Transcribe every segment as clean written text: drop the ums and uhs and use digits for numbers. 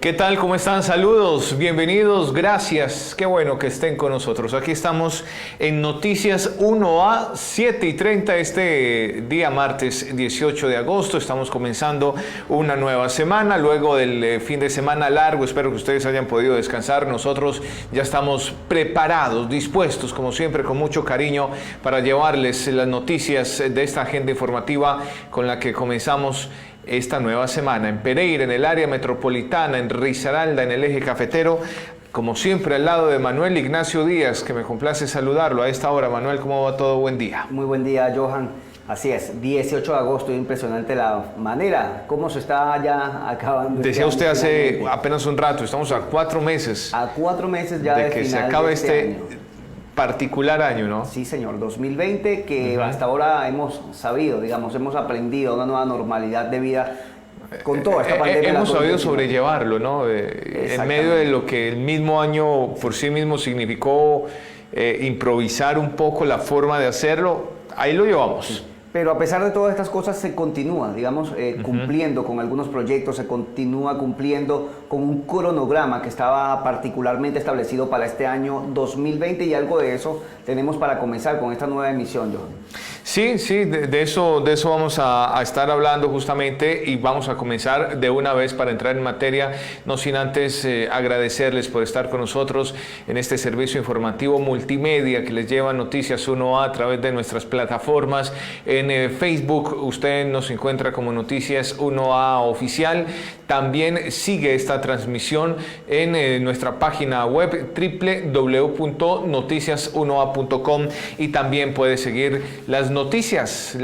¿Qué tal? ¿Cómo están? Saludos, bienvenidos, gracias. Qué bueno que estén con nosotros. Aquí estamos en Noticias 1A, 7:30 este día martes 18 de agosto. Estamos comenzando una nueva semana, luego del fin de semana largo. Espero que ustedes hayan podido descansar. Nosotros ya estamos preparados, dispuestos, como siempre, con mucho cariño para llevarles las noticias de esta agenda informativa con la que comenzamos esta nueva semana en Pereira, en el área metropolitana, en Risaralda, en el eje cafetero, como siempre al lado de Manuel Ignacio Díaz, que me complace saludarlo a esta hora. Manuel, ¿cómo va todo? Buen día. Muy buen día, Johan. Así es, 18 de agosto, impresionante la manera, cómo se está ya acabando. Decía usted hace apenas un rato, estamos a 4 meses. A 4 meses ya de que se acabe este año. Particular año, ¿no? Sí, señor, 2020, que hasta ahora hemos sabido, digamos, hemos aprendido una nueva normalidad de vida con toda esta pandemia. Hemos sabido sobrellevarlo, ¿no? En medio de lo que el mismo año por sí mismo significó improvisar un poco la forma de hacerlo, ahí lo llevamos. Sí. Pero a pesar de todas estas cosas se continúa, digamos, cumpliendo con algunos proyectos, se continúa cumpliendo con un cronograma que estaba particularmente establecido para este año 2020 y algo de eso tenemos para comenzar con esta nueva emisión, Johan. Sí, de eso vamos a estar hablando justamente y vamos a comenzar de una vez para entrar en materia, no sin antes agradecerles por estar con nosotros en este servicio informativo multimedia que les lleva Noticias 1A a través de nuestras plataformas. En Facebook usted nos encuentra como Noticias 1A Oficial. También sigue esta transmisión en nuestra página web www.noticias1a.com y también puede seguir las noticias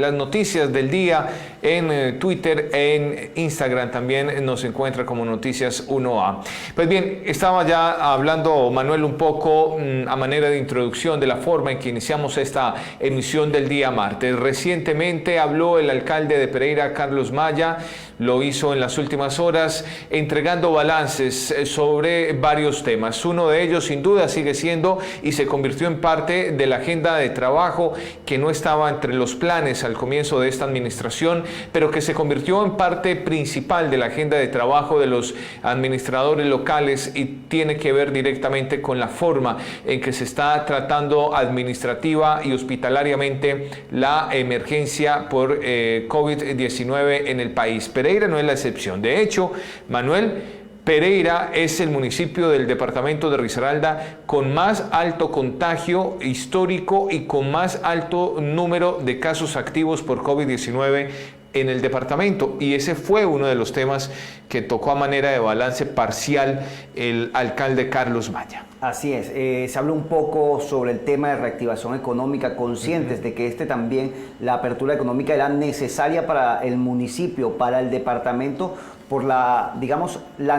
del día en Twitter, en Instagram también nos encuentra como Noticias 1A. Pues bien, estaba ya hablando Manuel un poco a manera de introducción de la forma en que iniciamos esta emisión del día martes. Recientemente habló el alcalde de Pereira, Carlos Maya, lo hizo en las últimas horas, entregando balances sobre varios temas. Uno de ellos, sin duda, sigue siendo y se convirtió en parte de la agenda de trabajo que no estaba entre los planes al comienzo de esta administración, pero que se convirtió en parte principal de la agenda de trabajo de los administradores locales y tiene que ver directamente con la forma en que se está tratando administrativa y hospitalariamente la emergencia por COVID-19 en el país. Pereira no es la excepción. De hecho, Manuel, Pereira es el municipio del departamento de Risaralda con más alto contagio histórico y con más alto número de casos activos por COVID-19 en el departamento, y ese fue uno de los temas que tocó a manera de balance parcial el alcalde Carlos Maya. Así es, se habló un poco sobre el tema de reactivación económica, conscientes de que también, la apertura económica era necesaria para el municipio, para el departamento, por la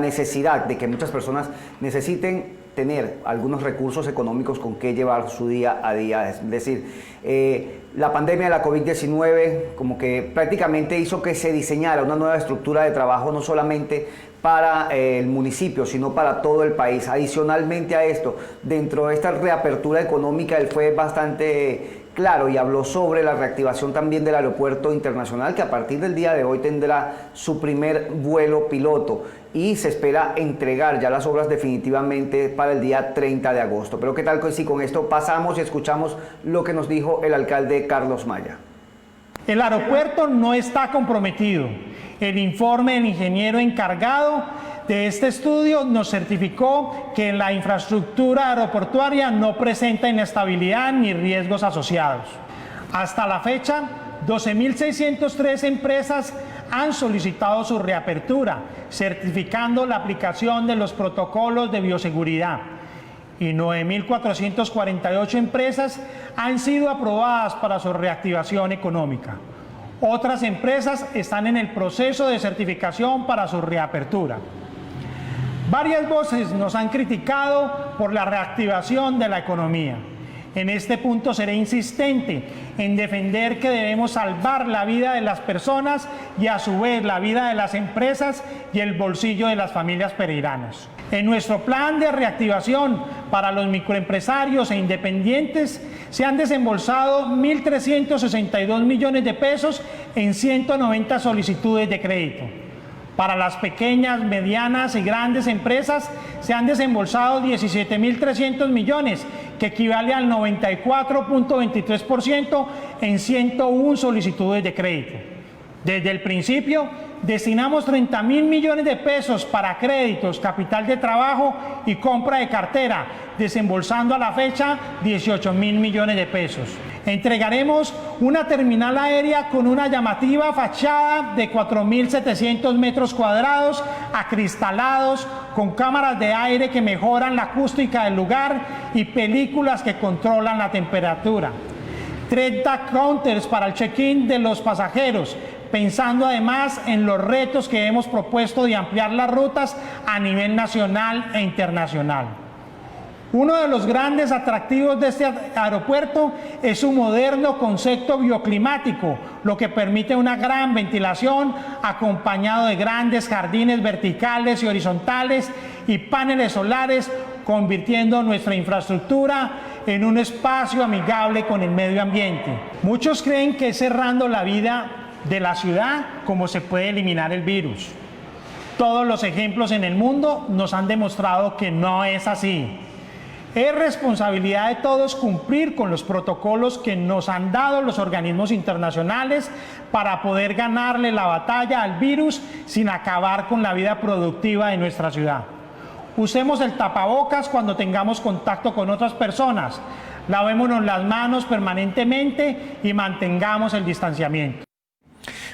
necesidad de que muchas personas necesiten tener algunos recursos económicos con que llevar su día a día. Es decir, la pandemia de la COVID-19 como que prácticamente hizo que se diseñara una nueva estructura de trabajo, no solamente para el municipio, sino para todo el país. Adicionalmente a esto, dentro de esta reapertura económica, él fue bastante claro y habló sobre la reactivación también del aeropuerto internacional, que a partir del día de hoy tendrá su primer vuelo piloto y se espera entregar ya las obras definitivamente para el día 30 de agosto. Pero ¿qué tal si con esto pasamos y escuchamos lo que nos dijo el alcalde Carlos Maya? El aeropuerto no está comprometido. El informe del ingeniero encargado de este estudio nos certificó que la infraestructura aeroportuaria no presenta inestabilidad ni riesgos asociados. Hasta la fecha, 12.603 empresas han solicitado su reapertura, certificando la aplicación de los protocolos de bioseguridad, y 9.448 empresas han sido aprobadas para su reactivación económica. Otras empresas están en el proceso de certificación para su reapertura. Varias voces nos han criticado por la reactivación de la economía. En este punto seré insistente en defender que debemos salvar la vida de las personas y a su vez la vida de las empresas y el bolsillo de las familias pereiranas. En nuestro plan de reactivación para los microempresarios e independientes se han desembolsado 1.362 millones de pesos en 190 solicitudes de crédito. Para las pequeñas, medianas y grandes empresas se han desembolsado 17.300 millones, que equivale al 94.23% en 101 solicitudes de crédito. Desde el principio, destinamos 30.000 millones de pesos para créditos, capital de trabajo y compra de cartera, desembolsando a la fecha 18.000 millones de pesos. Entregaremos una terminal aérea con una llamativa fachada de 4.700 metros cuadrados, acristalados, con cámaras de aire que mejoran la acústica del lugar y películas que controlan la temperatura. 30 counters para el check-in de los pasajeros, pensando además en los retos que hemos propuesto de ampliar las rutas a nivel nacional e internacional. Uno de los grandes atractivos de este aeropuerto es su moderno concepto bioclimático, lo que permite una gran ventilación acompañado de grandes jardines verticales y horizontales y paneles solares, convirtiendo nuestra infraestructura en un espacio amigable con el medio ambiente. Muchos creen que es cerrando la vida de la ciudad como se puede eliminar el virus. Todos los ejemplos en el mundo nos han demostrado que no es así. Es responsabilidad de todos cumplir con los protocolos que nos han dado los organismos internacionales para poder ganarle la batalla al virus sin acabar con la vida productiva de nuestra ciudad. Usemos el tapabocas cuando tengamos contacto con otras personas, lavémonos las manos permanentemente y mantengamos el distanciamiento.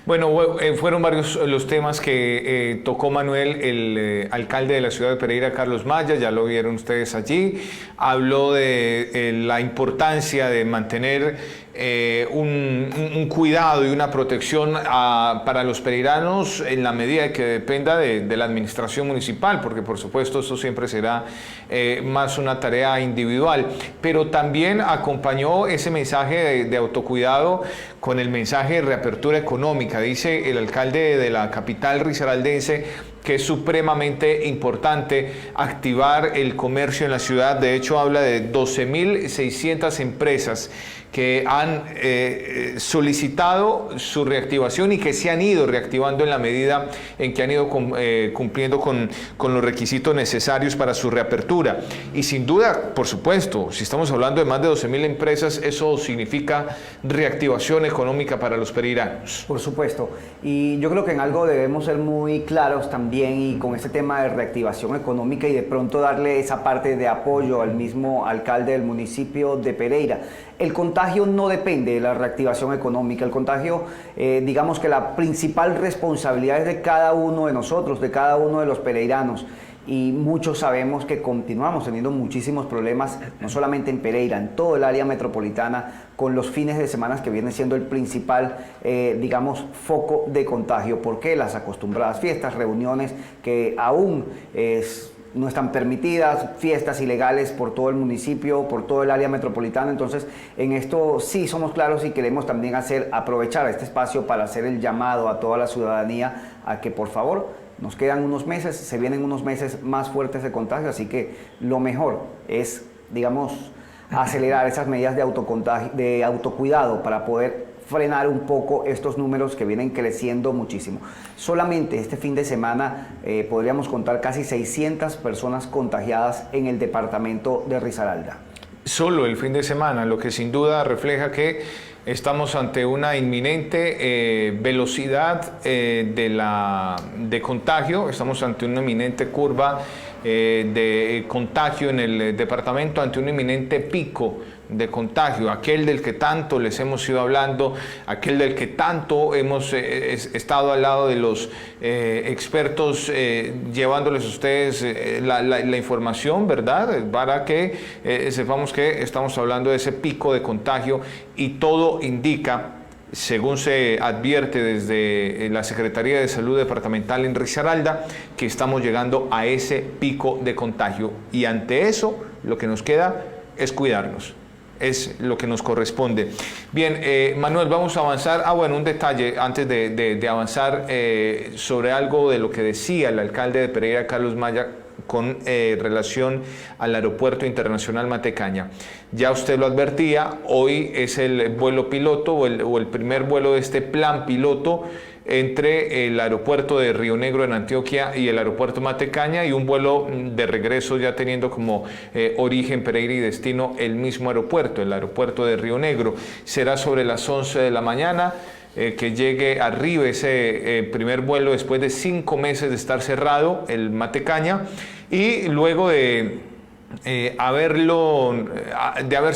Bueno, fueron varios los temas que tocó Manuel, el alcalde de la ciudad de Pereira, Carlos Maya, ya lo vieron ustedes allí. Habló de la importancia de mantener un cuidado y una protección para los pereiranos en la medida que dependa de la administración municipal, porque por supuesto esto siempre será más una tarea individual, pero también acompañó ese mensaje de autocuidado con el mensaje de reapertura económica. Dice el alcalde de la capital risaraldense que es supremamente importante activar el comercio en la ciudad. De hecho, habla de 12.600 empresas que han solicitado su reactivación y que se han ido reactivando en la medida en que han ido cumpliendo con los requisitos necesarios para su reapertura. Y sin duda, por supuesto, si estamos hablando de más de 12.000 empresas, eso significa reactivación económica para los pereiranos. Por supuesto. Y yo creo que en algo debemos ser muy claros también y con este tema de reactivación económica y de pronto darle esa parte de apoyo al mismo alcalde del municipio de Pereira. El contagio no depende de la reactivación económica. El contagio, digamos que la principal responsabilidad es de cada uno de nosotros, de cada uno de los pereiranos. Y muchos sabemos que continuamos teniendo muchísimos problemas, no solamente en Pereira, en todo el área metropolitana, con los fines de semana que vienen siendo el principal, digamos, foco de contagio. ¿Por qué? Las acostumbradas fiestas, reuniones que aún no están permitidas, fiestas ilegales por todo el municipio, por todo el área metropolitana. Entonces, en esto sí somos claros y queremos también aprovechar este espacio para hacer el llamado a toda la ciudadanía a que, por favor, nos quedan unos meses, se vienen unos meses más fuertes de contagio, así que lo mejor es, digamos, acelerar esas medidas de autocuidado para poder frenar un poco estos números que vienen creciendo muchísimo. Solamente este fin de semana podríamos contar casi 600 personas contagiadas en el departamento de Risaralda. Solo el fin de semana, lo que sin duda refleja que estamos ante una inminente velocidad de contagio, estamos ante una inminente curva de contagio en el departamento, ante un inminente pico de contagio, aquel del que tanto les hemos ido hablando, aquel del que tanto hemos estado al lado de los expertos, llevándoles a ustedes la información, ¿verdad? Para que sepamos que estamos hablando de ese pico de contagio y todo indica, según se advierte desde la Secretaría de Salud Departamental en Risaralda, que estamos llegando a ese pico de contagio y ante eso lo que nos queda es cuidarnos. Es lo que nos corresponde. Bien, Manuel, vamos a avanzar. Bueno, un detalle antes de avanzar sobre algo de lo que decía el alcalde de Pereira, Carlos Maya, con relación al Aeropuerto Internacional Matecaña. Ya usted lo advertía, hoy es el vuelo piloto o el primer vuelo de este plan piloto entre el aeropuerto de Río Negro en Antioquia y el aeropuerto Matecaña, y un vuelo de regreso ya teniendo como origen, Pereira y destino el mismo aeropuerto, el aeropuerto de Río Negro. Será sobre las 11 de la mañana. Que llegue arriba ese primer vuelo después de 5 meses de estar cerrado, el Matecaña, y luego de haberse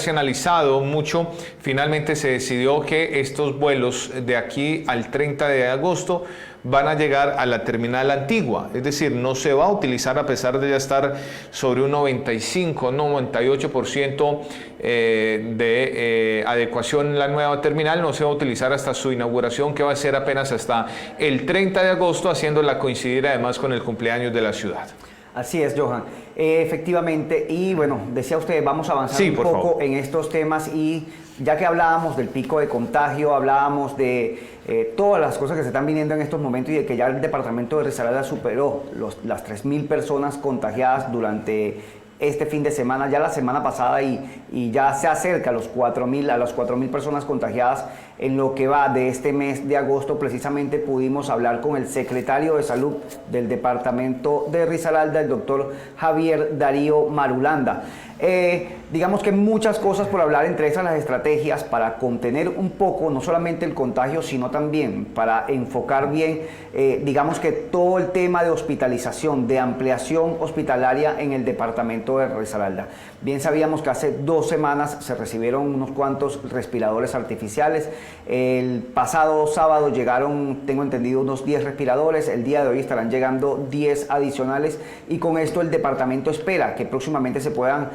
analizado mucho, finalmente se decidió que estos vuelos de aquí al 30 de agosto van a llegar a la terminal antigua, es decir, no se va a utilizar, a pesar de ya estar sobre un 95-98% de adecuación en la nueva terminal, no se va a utilizar hasta su inauguración, que va a ser apenas hasta el 30 de agosto, haciéndola coincidir además con el cumpleaños de la ciudad. Así es, Johan. Efectivamente, y bueno, decía usted, vamos a avanzar un poco en estos temas, y ya que hablábamos del pico de contagio, hablábamos de todas las cosas que se están viniendo en estos momentos, y de que ya el departamento de Risaralda superó las 3.000 personas contagiadas durante este fin de semana, ya la semana pasada, y ya se acerca a las 4.000 personas contagiadas en lo que va de este mes de agosto. Precisamente pudimos hablar con el secretario de Salud del departamento de Risaralda, el doctor Javier Darío Marulanda. Digamos que muchas cosas por hablar, entre esas las estrategias para contener un poco, no solamente el contagio, sino también para enfocar bien, digamos que todo el tema de hospitalización, de ampliación hospitalaria en el departamento de Risaralda. Bien sabíamos que hace 2 semanas se recibieron unos cuantos respiradores artificiales. El pasado sábado llegaron, tengo entendido, unos 10 respiradores. El día de hoy estarán llegando 10 adicionales, y con esto el departamento espera que próximamente se puedan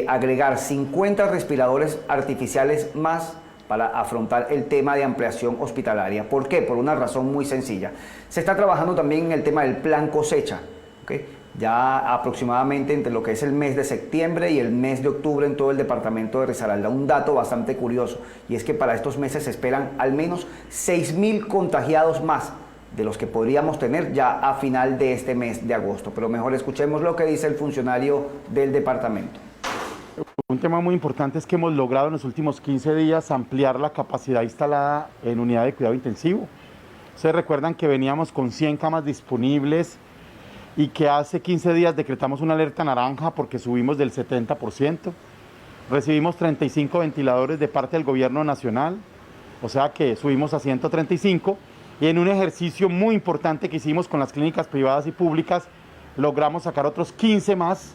agregar 50 respiradores artificiales más para afrontar el tema de ampliación hospitalaria. ¿Por qué? Por una razón muy sencilla. Se está trabajando también en el tema del plan cosecha, ¿okay? Ya aproximadamente entre lo que es el mes de septiembre y el mes de octubre en todo el departamento de Risaralda. Un dato bastante curioso, y es que para estos meses se esperan al menos 6.000 contagiados más de los que podríamos tener ya a final de este mes de agosto. Pero mejor escuchemos lo que dice el funcionario del departamento. Un tema muy importante es que hemos logrado en los últimos 15 días ampliar la capacidad instalada en unidad de cuidado intensivo. Ustedes recuerdan que veníamos con 100 camas disponibles, y que hace 15 días decretamos una alerta naranja porque subimos del 70%. Recibimos 35 ventiladores de parte del gobierno nacional, o sea que subimos a 135, y en un ejercicio muy importante que hicimos con las clínicas privadas y públicas, logramos sacar otros 15 más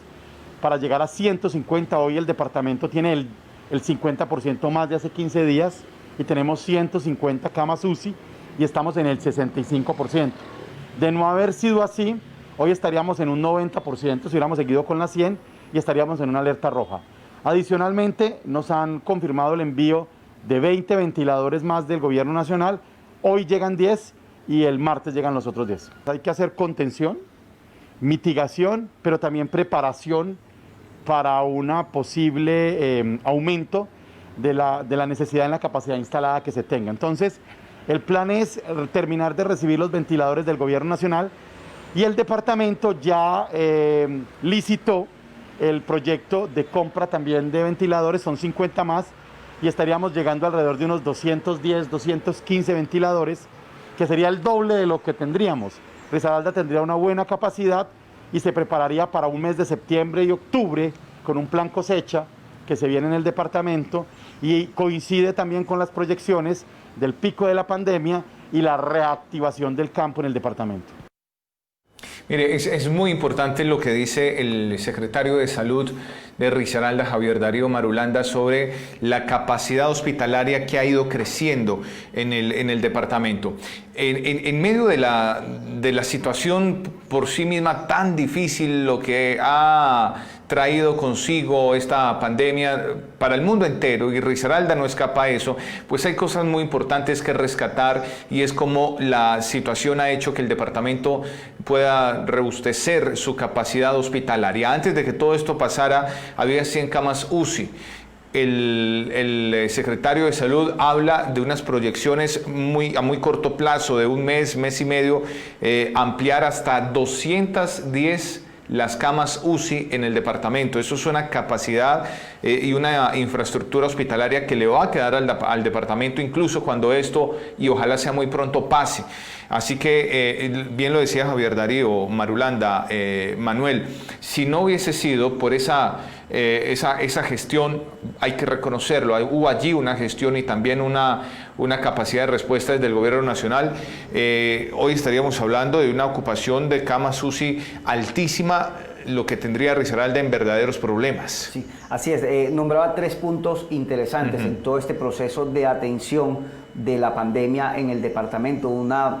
para llegar a 150. Hoy el departamento tiene el 50% más de hace 15 días, y tenemos 150 camas UCI, y estamos en el 65%. De no haber sido así, hoy estaríamos en un 90% si hubiéramos seguido con las 100, y estaríamos en una alerta roja. Adicionalmente, nos han confirmado el envío de 20 ventiladores más del gobierno nacional. Hoy llegan 10 y el martes llegan los otros 10. Hay que hacer contención, mitigación, pero también preparación para una posible aumento de la necesidad en la capacidad instalada que se tenga. Entonces, el plan es terminar de recibir los ventiladores del gobierno nacional, y el departamento ya licitó el proyecto de compra también de ventiladores, son 50 más, y estaríamos llegando alrededor de unos 210, 215 ventiladores, que sería el doble de lo que tendríamos. Risaralda tendría una buena capacidad y se prepararía para un mes de septiembre y octubre con un plan cosecha que se viene en el departamento, y coincide también con las proyecciones del pico de la pandemia y la reactivación del campo en el departamento. Mire, es muy importante lo que dice el secretario de Salud de Risaralda, Javier Darío Marulanda, sobre la capacidad hospitalaria que ha ido creciendo en el departamento. En medio de la situación por sí misma tan difícil, lo que ha traído consigo esta pandemia para el mundo entero, y Risaralda no escapa a eso, pues hay cosas muy importantes que rescatar, y es como la situación ha hecho que el departamento pueda rebustecer su capacidad hospitalaria. Antes de que todo esto pasara, había 100 camas UCI. El secretario de Salud habla de unas proyecciones a muy corto plazo, de un mes, mes y medio, ampliar hasta 210 las camas UCI en el departamento. Eso es una capacidad y una infraestructura hospitalaria que le va a quedar al departamento incluso cuando esto, y ojalá sea muy pronto, pase. Así que, bien lo decía Javier Darío, Marulanda, Manuel, si no hubiese sido por esa gestión, hay que reconocerlo, hubo allí una gestión y también una capacidad de respuesta desde el gobierno nacional, hoy estaríamos hablando de una ocupación de camas UCI altísima, lo que tendría Risaralda en verdaderos problemas. Sí, así es. Nombraba 3 puntos interesantes en todo este proceso de atención de la pandemia en el departamento. Una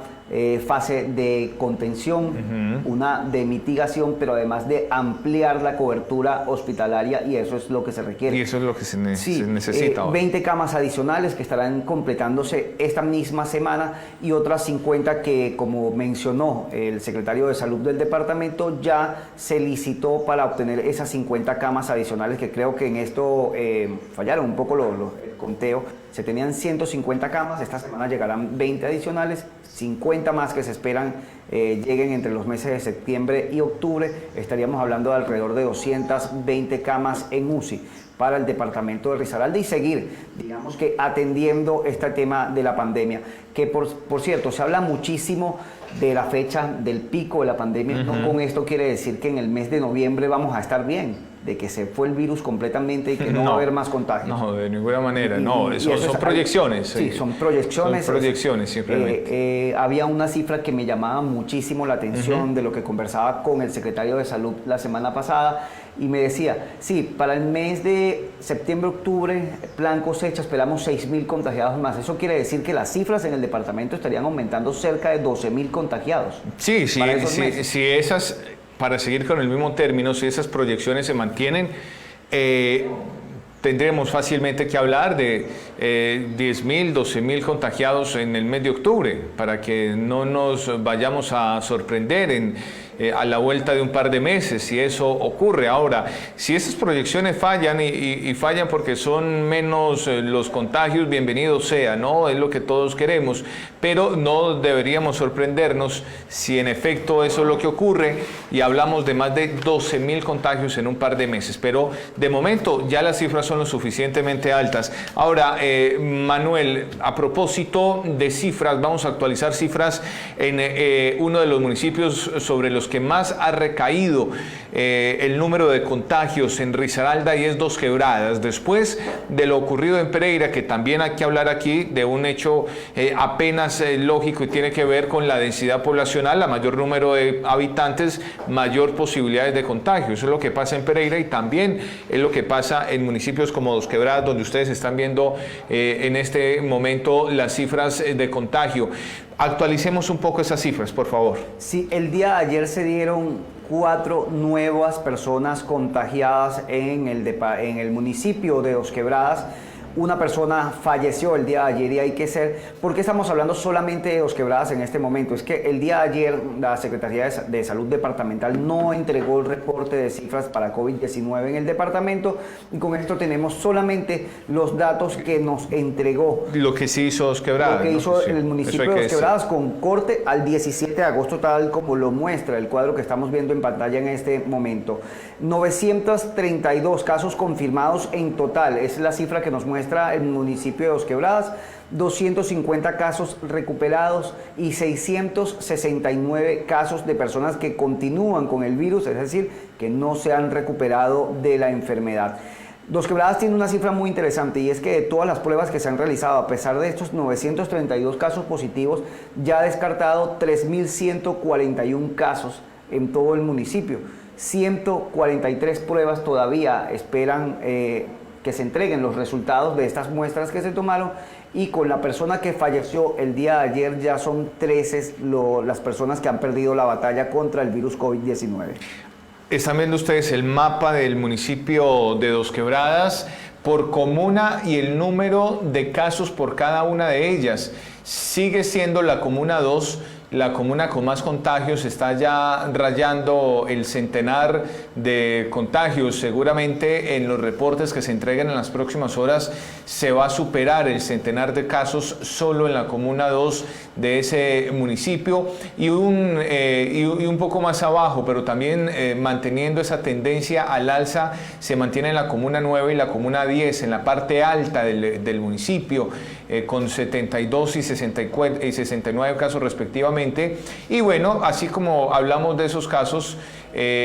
fase de contención, una de mitigación, pero además de ampliar la cobertura hospitalaria, y eso es lo que se requiere. Y eso es lo que se necesita. 20 camas adicionales que estarán completándose esta misma semana y otras 50 que, como mencionó el secretario de Salud del departamento, ya se licitó para obtener esas 50 camas adicionales, que creo que en esto fallaron un poco el conteo. Se tenían 150 camas, esta semana llegarán 20 adicionales, 50 más que se esperan lleguen entre los meses de septiembre y octubre. Estaríamos hablando de alrededor de 220 camas en UCI para el departamento de Risaralda y seguir, digamos que atendiendo este tema de la pandemia, que por cierto, se habla muchísimo de la fecha del pico de la pandemia. No con esto quiere decir que en el mes de noviembre vamos a estar bien, de que se fue el virus completamente y que no va a haber más contagios. No, de ninguna manera, son proyecciones. Sí, son proyecciones. Son proyecciones, simplemente. Había una cifra que me llamaba muchísimo la atención de lo que conversaba con el secretario de Salud la semana pasada, y me decía, sí, para el mes de septiembre-octubre, plan cosecha, esperamos 6.000 contagiados más. Eso quiere decir que las cifras en el departamento estarían aumentando cerca de 12.000 contagiados. Sí, si esas... Para seguir con el mismo término, si esas proyecciones se mantienen, tendremos fácilmente que hablar de 10.000, 12.000 contagiados en el mes de octubre, para que no nos vayamos a sorprender a la vuelta de un par de meses si eso ocurre. Ahora, si esas proyecciones fallan y fallan porque son menos los contagios, bienvenido sea, ¿no? Es lo que todos queremos, pero no deberíamos sorprendernos si en efecto eso es lo que ocurre y hablamos de más de 12.000 contagios en un par de meses. Pero de momento ya las cifras son lo suficientemente altas. Ahora, Manuel, a propósito de cifras, vamos a actualizar cifras en uno de los municipios sobre los que más ha recaído el número de contagios en Risaralda, y es Dos Quebradas. Después de lo ocurrido en Pereira, que también hay que hablar aquí de un hecho apenas lógico y tiene que ver con la densidad poblacional, a mayor número de habitantes, mayor posibilidades de contagio. Eso es lo que pasa en Pereira y también es lo que pasa en municipios como Dos Quebradas, donde ustedes están viendo en este momento las cifras de contagio. Actualicemos un poco esas cifras, por favor. Sí, el día de ayer se dieron 4 nuevas personas contagiadas en el municipio de Dos Quebradas. Una persona falleció el día de ayer, y hay que ser... ¿Por qué estamos hablando solamente de Dos Quebradas en este momento? Es que el día de ayer la Secretaría de Salud Departamental no entregó el reporte de cifras para COVID-19 en el departamento, y con esto tenemos solamente los datos que nos entregó. Lo que sí hizo Dos Quebradas. Lo que hizo el municipio de Dos Quebradas, con corte al 17 de agosto, tal como lo muestra el cuadro que estamos viendo en pantalla en este momento. 932 casos confirmados en total, es la cifra que nos muestra el municipio de Dos Quebradas. 250 casos recuperados y 669 casos de personas que continúan con el virus, es decir, que no se han recuperado de la enfermedad. Dos Quebradas tiene una cifra muy interesante, y es que de todas las pruebas que se han realizado, a pesar de estos 932 casos positivos, ya ha descartado 3.141 casos en todo el municipio. 143 pruebas todavía esperan que se entreguen los resultados de estas muestras que se tomaron, y con la persona que falleció el día de ayer ya son 13 las personas que han perdido la batalla contra el virus COVID-19. Están viendo ustedes el mapa del municipio de Dos Quebradas por comuna y el número de casos por cada una de ellas. Sigue siendo la comuna 2 la comuna con más contagios, está ya rayando el centenar de contagios. Seguramente en los reportes que se entreguen en las próximas horas se va a superar el centenar de casos solo en la comuna 2 de ese municipio, y un poco más abajo, pero también manteniendo esa tendencia al alza, se mantiene en la comuna 9 y la comuna 10, en la parte alta del municipio, con 72 y 69 casos respectivamente. Y bueno, así como hablamos de esos casos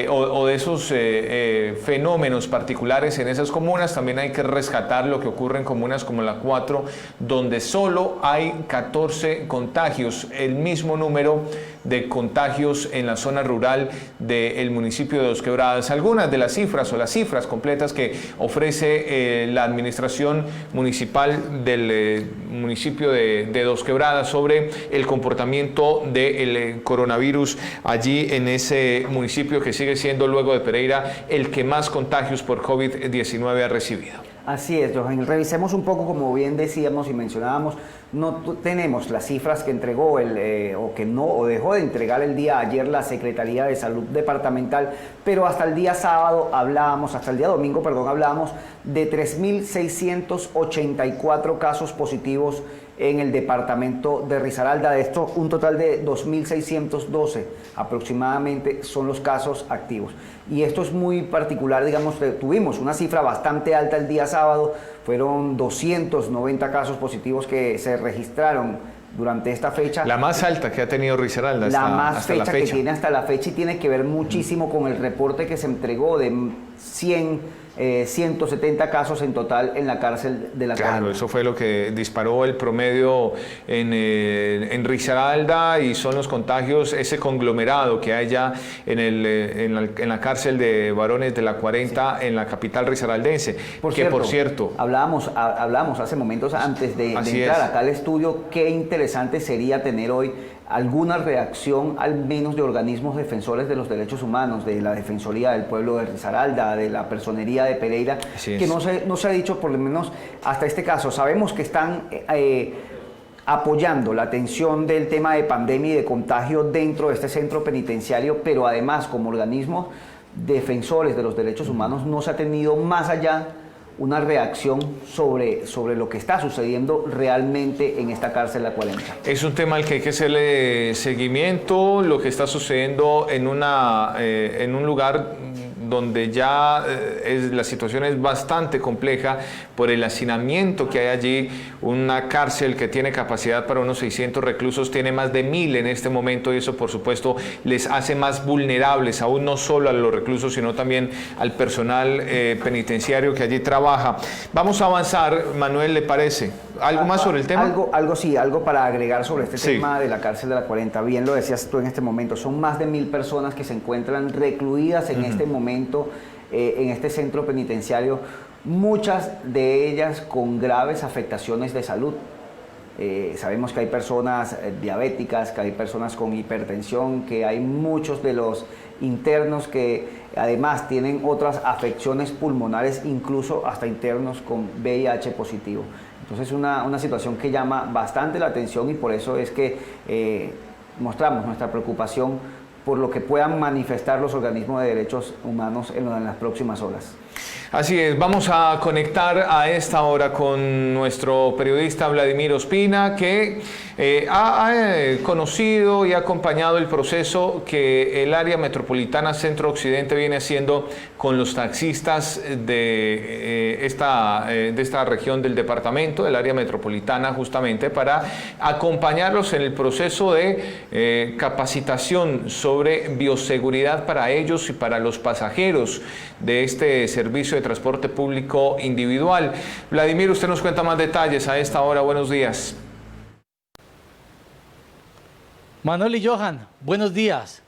o de esos fenómenos particulares en esas comunas, también hay que rescatar lo que ocurre en comunas como la 4, donde solo hay 14 contagios, el mismo número de contagios en la zona rural del municipio de Dos Quebradas. Algunas de las cifras o las cifras completas que ofrece la administración municipal del municipio de Dos Quebradas sobre el comportamiento del coronavirus allí en ese municipio, que sigue siendo, luego de Pereira, el que más contagios por COVID-19 ha recibido. Así es, Johan. Revisemos un poco, como bien decíamos y mencionábamos, no tenemos las cifras que entregó o dejó de entregar el día ayer la Secretaría de Salud Departamental, pero hasta el día domingo hablábamos de 3.684 casos positivos en el departamento de Risaralda. De esto, un total de 2.612 aproximadamente son los casos activos. Y esto es muy particular, digamos, tuvimos una cifra bastante alta el día sábado, fueron 290 casos positivos que se registraron durante esta fecha. La más alta que ha tenido Risaralda hasta la fecha. Que tiene hasta la fecha, y tiene que ver muchísimo con el reporte que se entregó de 170 casos en total en la cárcel de la Cuarenta. Claro, eso fue lo que disparó el promedio en Risaralda, y son los contagios, ese conglomerado que hay ya en la cárcel de varones de la 40, sí, en la capital risaraldense. Por cierto, hablábamos hace momentos antes de entrar acá al estudio, qué interesante sería tener hoy alguna reacción al menos de organismos defensores de los derechos humanos, de la Defensoría del Pueblo de Risaralda, de la Personería de Pereira, que no se ha dicho, por lo menos hasta este caso. Sabemos que están apoyando la atención del tema de pandemia y de contagio dentro de este centro penitenciario, pero además, como organismos defensores de los derechos humanos, no se ha tenido más allá una reacción sobre lo que está sucediendo realmente en esta cárcel La 40. Es un tema al que hay que hacerle seguimiento, lo que está sucediendo en un lugar donde ya la situación es bastante compleja por el hacinamiento que hay allí. Una cárcel que tiene capacidad para unos 600 reclusos tiene más de 1000 en este momento, y eso por supuesto les hace más vulnerables, aún no solo a los reclusos, sino también al personal penitenciario que allí trabaja. Vamos a avanzar, Manuel, ¿le parece? ¿Algo más sobre el tema? Algo para agregar sobre este tema de la cárcel de la 40. Bien lo decías tú en este momento, son más de 1000 personas que se encuentran recluidas en este momento en este centro penitenciario, muchas de ellas con graves afectaciones de salud. Sabemos que hay personas diabéticas, que hay personas con hipertensión, que hay muchos de los internos que además tienen otras afecciones pulmonares, incluso hasta internos con VIH positivo. Entonces es una situación que llama bastante la atención, y por eso es que mostramos nuestra preocupación por lo que puedan manifestar los organismos de derechos humanos en las próximas horas. Así es, vamos a conectar a esta hora con nuestro periodista Vladimir Ospina, que ha conocido y ha acompañado el proceso que el área metropolitana Centro-Occidente viene haciendo con los taxistas de esta región del departamento, del área metropolitana, justamente para acompañarlos en el proceso de capacitación sobre bioseguridad para ellos y para los pasajeros de este servicio de transporte público individual. Vladimir, usted nos cuenta más detalles a esta hora. Buenos días. Manuel y Johan, buenos días.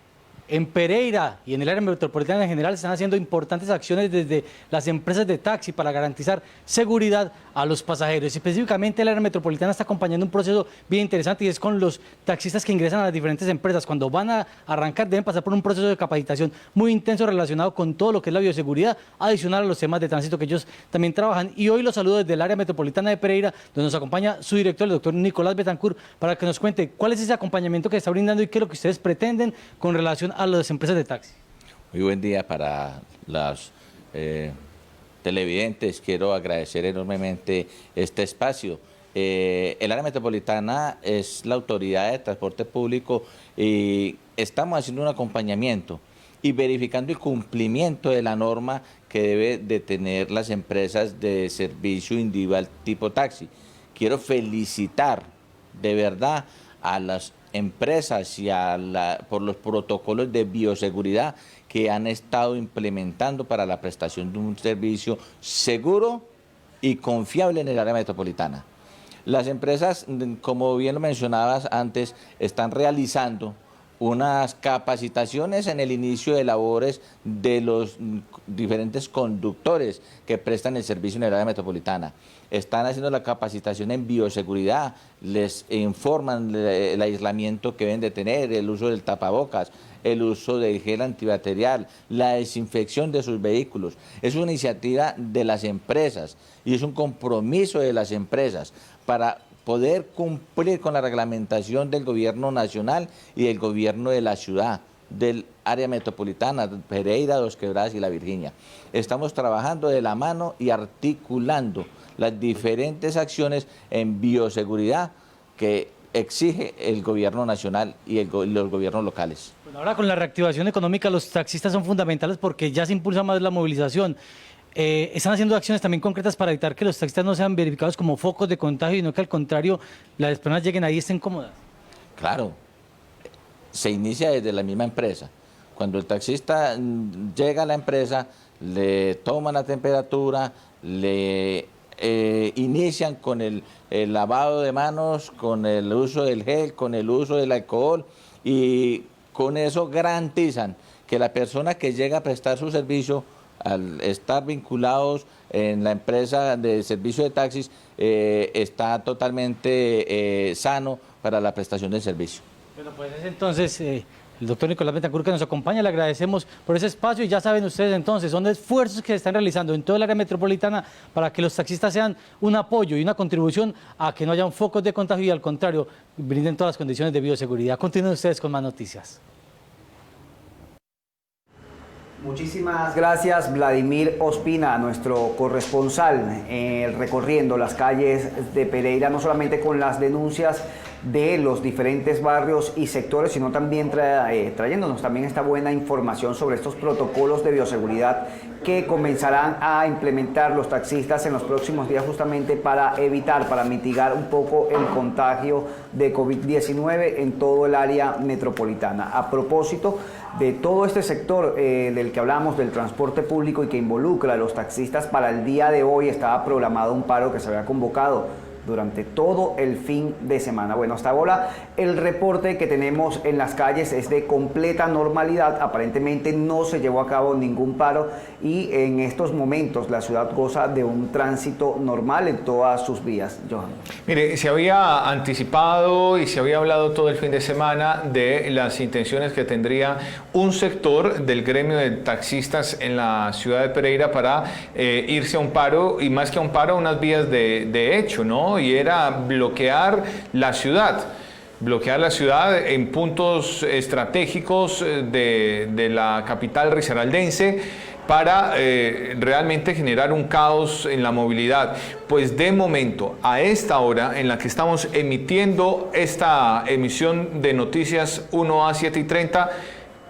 En Pereira y en el área metropolitana en general se están haciendo importantes acciones desde las empresas de taxi para garantizar seguridad a los pasajeros. Específicamente el área metropolitana está acompañando un proceso bien interesante y es con los taxistas que ingresan a las diferentes empresas. Cuando van a arrancar deben pasar por un proceso de capacitación muy intenso relacionado con todo lo que es la bioseguridad, adicional a los temas de tránsito que ellos también trabajan. Y hoy los saludo desde el área metropolitana de Pereira, donde nos acompaña su director, el doctor Nicolás Betancourt, para que nos cuente cuál es ese acompañamiento que está brindando y qué es lo que ustedes pretenden con relación a las empresas de taxi. Muy buen día para los televidentes. Quiero agradecer enormemente este espacio. El área metropolitana es la autoridad de transporte público y estamos haciendo un acompañamiento y verificando el cumplimiento de la norma que debe de tener las empresas de servicio individual tipo taxi. Quiero felicitar de verdad a las empresas y por los protocolos de bioseguridad que han estado implementando para la prestación de un servicio seguro y confiable en el área metropolitana. Las empresas, como bien lo mencionabas antes, están realizando unas capacitaciones en el inicio de labores de los diferentes conductores que prestan el servicio en el área metropolitana. Están haciendo la capacitación en bioseguridad, les informan el aislamiento que deben de tener, el uso del tapabocas, el uso del gel antibacterial, la desinfección de sus vehículos. Es una iniciativa de las empresas y es un compromiso de las empresas para poder cumplir con la reglamentación del gobierno nacional y del gobierno de la ciudad, del área metropolitana, Pereira, Dos Quebradas y La Virginia. Estamos trabajando de la mano y articulando las diferentes acciones en bioseguridad que exige el gobierno nacional y los gobiernos locales. Bueno, ahora con la reactivación económica los taxistas son fundamentales porque ya se impulsa más la movilización. Están haciendo acciones también concretas para evitar que los taxistas no sean verificados como focos de contagio y no que al contrario las personas lleguen ahí y estén cómodas. Claro, se inicia desde la misma empresa. Cuando el taxista llega a la empresa, le toman la temperatura, le inician con el lavado de manos, con el uso del gel, con el uso del alcohol y con eso garantizan que la persona que llega a prestar su servicio al estar vinculados en la empresa de servicio de taxis, está totalmente sano para la prestación del servicio. Bueno, pues entonces, el doctor Nicolás Betancourt que nos acompaña, le agradecemos por ese espacio y ya saben ustedes entonces, son esfuerzos que se están realizando en todo el área metropolitana para que los taxistas sean un apoyo y una contribución a que no haya focos de contagio y al contrario, brinden todas las condiciones de bioseguridad. Continúen ustedes con más noticias. Muchísimas gracias, Vladimir Ospina, nuestro corresponsal, recorriendo las calles de Pereira, no solamente con las denuncias de los diferentes barrios y sectores, sino también trayéndonos también esta buena información sobre estos protocolos de bioseguridad que comenzarán a implementar los taxistas en los próximos días justamente para evitar, para mitigar un poco el contagio de COVID-19 en todo el área metropolitana. A propósito de todo este sector del que hablamos, del transporte público y que involucra a los taxistas, para el día de hoy estaba programado un paro que se había convocado durante todo el fin de semana. Bueno, hasta ahora el reporte que tenemos en las calles es de completa normalidad. Aparentemente no se llevó a cabo ningún paro y en estos momentos la ciudad goza de un tránsito normal en todas sus vías. Johan. Mire, se había anticipado y se había hablado todo el fin de semana de las intenciones que tendría un sector del gremio de taxistas en la ciudad de Pereira para irse a un paro, y más que a un paro, unas vías de hecho, ¿no? Y era bloquear la ciudad en puntos estratégicos de la capital risaraldense para realmente generar un caos en la movilidad. Pues de momento, a esta hora en la que estamos emitiendo esta emisión de Noticias 1A 7:30,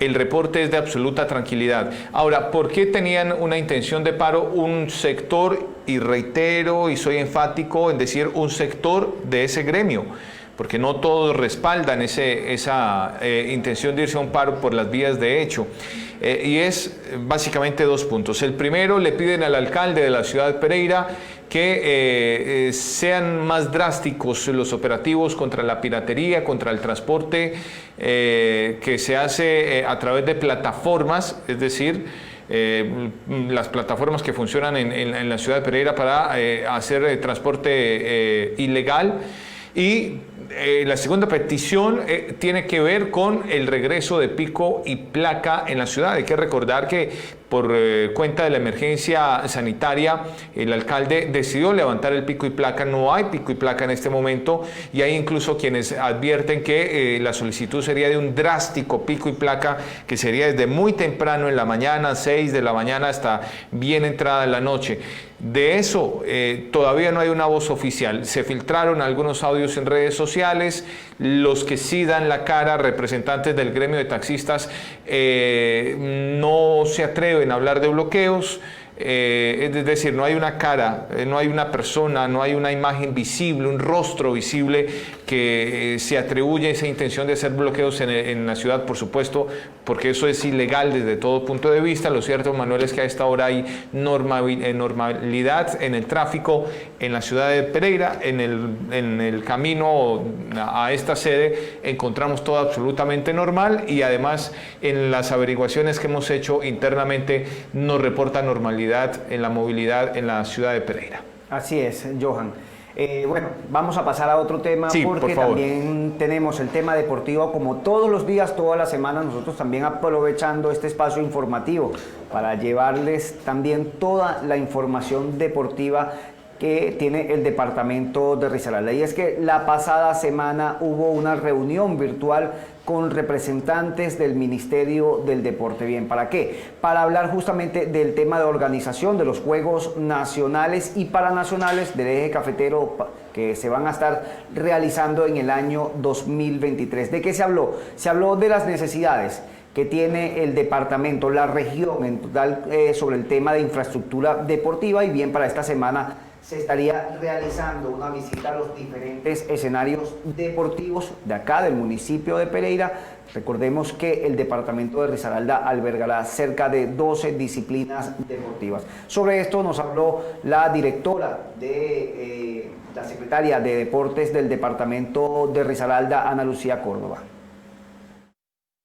el reporte es de absoluta tranquilidad. Ahora, ¿por qué tenían una intención de paro un sector, y reitero y soy enfático en decir un sector de ese gremio? Porque no todos respaldan esa intención de irse a un paro por las vías de hecho. Y es básicamente dos puntos. El primero, le piden al alcalde de la ciudad de Pereira que sean más drásticos los operativos contra la piratería, contra el transporte que se hace a través de plataformas, es decir, las plataformas que funcionan en la ciudad de Pereira para hacer transporte ilegal. Y la segunda petición tiene que ver con el regreso de pico y placa en la ciudad. Hay que recordar que por cuenta de la emergencia sanitaria, el alcalde decidió levantar el pico y placa. No hay pico y placa en este momento y hay incluso quienes advierten que la solicitud sería de un drástico pico y placa que sería desde muy temprano en la mañana, 6 de la mañana hasta bien entrada en la noche. De eso todavía no hay una voz oficial. Se filtraron algunos audios en redes sociales. Los que sí dan la cara, representantes del gremio de taxistas, no se atreven a hablar de bloqueos. Es decir, no hay una cara, no hay una persona, no hay una imagen visible, un rostro visible que se atribuye esa intención de hacer bloqueos en la ciudad, por supuesto, porque eso es ilegal desde todo punto de vista. Lo cierto, Manuel, es que a esta hora hay normalidad en el tráfico en la ciudad de Pereira. En el camino a esta sede encontramos todo absolutamente normal y además en las averiguaciones que hemos hecho internamente nos reporta normalidad en la movilidad en la ciudad de Pereira. Así es, Johan. Bueno, vamos a pasar a otro tema, sí, porque también tenemos el tema deportivo como todos los días, toda la semana, nosotros también aprovechando este espacio informativo para llevarles también toda la información deportiva que tiene el departamento de Risaralda. Y es que la pasada semana hubo una reunión virtual con representantes del Ministerio del Deporte. Bien, ¿para qué? Para hablar justamente del tema de organización de los Juegos Nacionales y Paranacionales del Eje Cafetero que se van a estar realizando en el año 2023. ¿De qué se habló? Se habló de las necesidades que tiene el departamento, la región en total sobre el tema de infraestructura deportiva. Y bien, para esta semana se estaría realizando una visita a los diferentes escenarios deportivos de acá, del municipio de Pereira. Recordemos que el departamento de Risaralda albergará cerca de 12 disciplinas deportivas. Sobre esto nos habló la directora de la secretaria de Deportes del departamento de Risaralda, Ana Lucía Córdoba.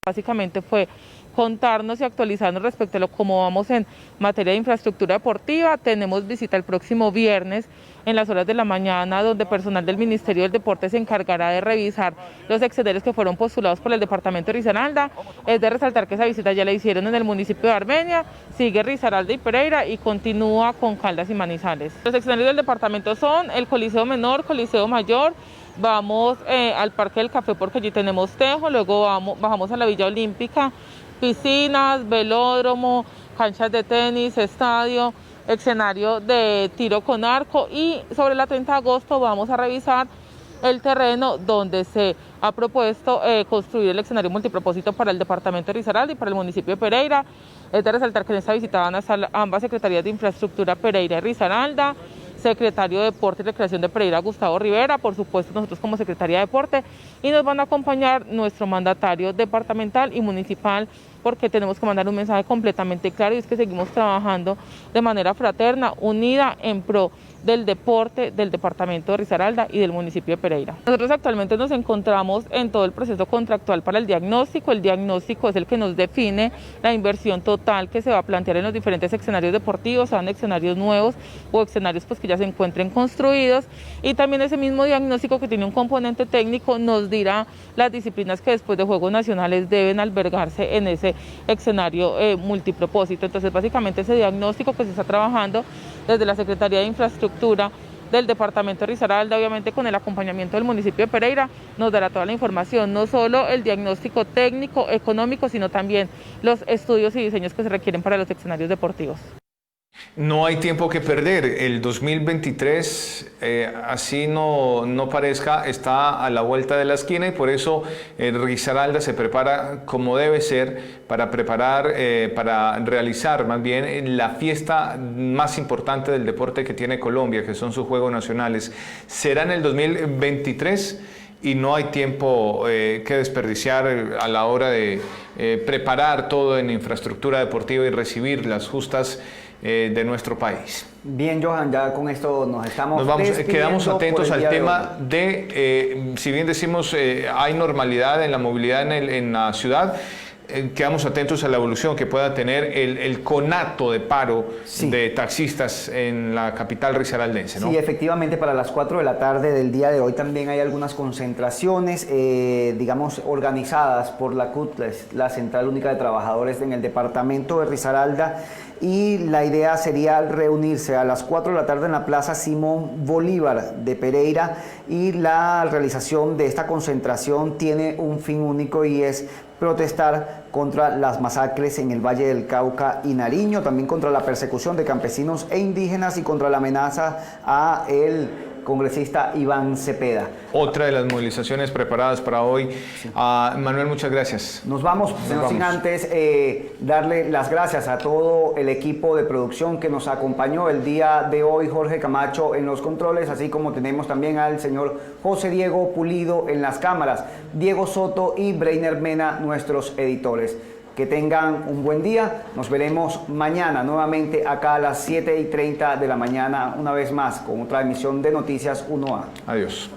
Básicamente fue contarnos y actualizarnos respecto a cómo vamos en materia de infraestructura deportiva. Tenemos visita el próximo viernes en las horas de la mañana, donde personal del Ministerio del Deporte se encargará de revisar los excedentes que fueron postulados por el departamento de Risaralda. Es de resaltar que esa visita ya la hicieron en el municipio de Armenia, sigue Risaralda y Pereira y continúa con Caldas y Manizales. Los escenarios del departamento son el Coliseo Menor, Coliseo Mayor. Vamos al Parque del Café porque allí tenemos tejo, luego bajamos a la Villa Olímpica, piscinas, velódromo, canchas de tenis, estadio, escenario de tiro con arco, y sobre la 30 de agosto vamos a revisar el terreno donde se ha propuesto construir el escenario multipropósito para el departamento de Risaralda y para el municipio de Pereira. Es de resaltar que en esta visita van a estar ambas secretarías de infraestructura, Pereira y Risaralda, secretario de Deporte y Recreación de Pereira, Gustavo Rivera, por supuesto nosotros como Secretaría de Deporte, y nos van a acompañar nuestro mandatario departamental y municipal, porque tenemos que mandar un mensaje completamente claro, y es que seguimos trabajando de manera fraterna, unida, en pro del deporte del departamento de Risaralda y del municipio de Pereira. Nosotros actualmente nos encontramos en todo el proceso contractual para el diagnóstico. El diagnóstico es el que nos define la inversión total que se va a plantear en los diferentes escenarios deportivos, sean escenarios nuevos o escenarios pues que ya se encuentren construidos, y también ese mismo diagnóstico, que tiene un componente técnico, nos dirá las disciplinas que después de Juegos Nacionales deben albergarse en ese escenario multipropósito. Entonces básicamente ese diagnóstico que se está trabajando desde la Secretaría de Infraestructura del departamento de Risaralda, obviamente con el acompañamiento del municipio de Pereira, nos dará toda la información, no solo el diagnóstico técnico, económico, sino también los estudios y diseños que se requieren para los escenarios deportivos. No hay tiempo que perder. El 2023, así no parezca, está a la vuelta de la esquina, y por eso Risaralda se prepara como debe ser para realizar más bien la fiesta más importante del deporte que tiene Colombia, que son sus Juegos Nacionales. Será en el 2023 y no hay tiempo que desperdiciar a la hora de preparar todo en infraestructura deportiva y recibir las justas de nuestro país. Bien, Johan, ya con esto nos estamos quedamos atentos al tema hoy. de, si bien decimos hay normalidad en la movilidad en la ciudad, quedamos atentos a la evolución que pueda tener el conato de paro de taxistas en la capital risaraldense, ¿no? Sí, efectivamente, para las 4 de la tarde del día de hoy también hay algunas concentraciones, digamos, organizadas por la CUT, la Central Única de Trabajadores en el departamento de Risaralda, y la idea sería reunirse a las 4 de la tarde en la Plaza Simón Bolívar de Pereira, y la realización de esta concentración tiene un fin único y es protestar contra las masacres en el Valle del Cauca y Nariño, también contra la persecución de campesinos e indígenas y contra la amenaza a el congresista Iván Cepeda. Otra de las movilizaciones preparadas para hoy. Manuel, muchas gracias. Nos vamos, sin antes darle las gracias a todo el equipo de producción que nos acompañó el día de hoy, Jorge Camacho en los controles, así como tenemos también al señor José Diego Pulido en las cámaras, Diego Soto y Breiner Mena, nuestros editores. Que tengan un buen día. Nos veremos mañana nuevamente acá a las 7:30 de la mañana, una vez más, con otra emisión de Noticias 1A. Adiós.